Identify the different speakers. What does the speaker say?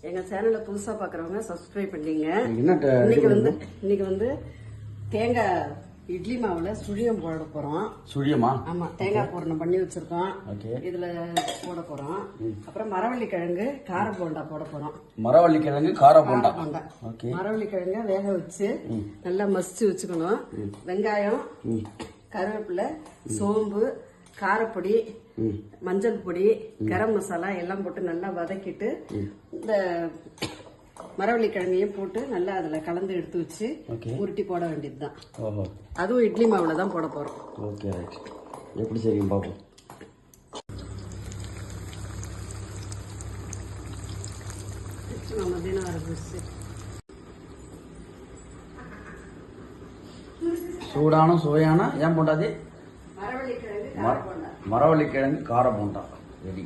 Speaker 1: எங்க சேனலை புதுசா பாக்குறவங்க சப்ஸ்கிரைப் பண்ணீங்க. இன்னைக்கு வந்து தேங்காய் இட்லி மாவுல சுழியம் போட போறோம்.
Speaker 2: சுழியமா?
Speaker 1: ஆமா, தேங்காய் பூரணம் பண்ணி வச்சிருக்கோம். இதுல போட போறோம். அப்புறம் மரவள்ளி கிழங்கு கார போண்டா போட போறோம்.
Speaker 2: மரவள்ளி கிழங்கு கார போண்டா.
Speaker 1: மரவள்ளி கிழங்க வேக வச்சு நல்லா மசிச்சு வச்சுக்கணும். வெங்காயம், கருவேப்பிலை, சோம்பு, காரப்பொடி, மஞ்சள் பொடி, கரம் மசாலா எல்லாம் போட்டு நல்லா வதக்கிட்டு இந்த மரவள்ளி கிழங்கையும் போட்டு நல்லா அதுல கலந்து எடுத்து வச்சு உருட்டி போட வேண்டியதுதான். அதுவும் இட்லி மாவுல தான் போட போறோம்.
Speaker 2: ஓகே, எப்படி செய்யும் பாப்போம். சூடான சுவையான ஏன் போண்டாது
Speaker 1: மரவள்ளி கிழங்கு
Speaker 2: மரவள்ளி கிழங்கு கார போண்டா ரெடி.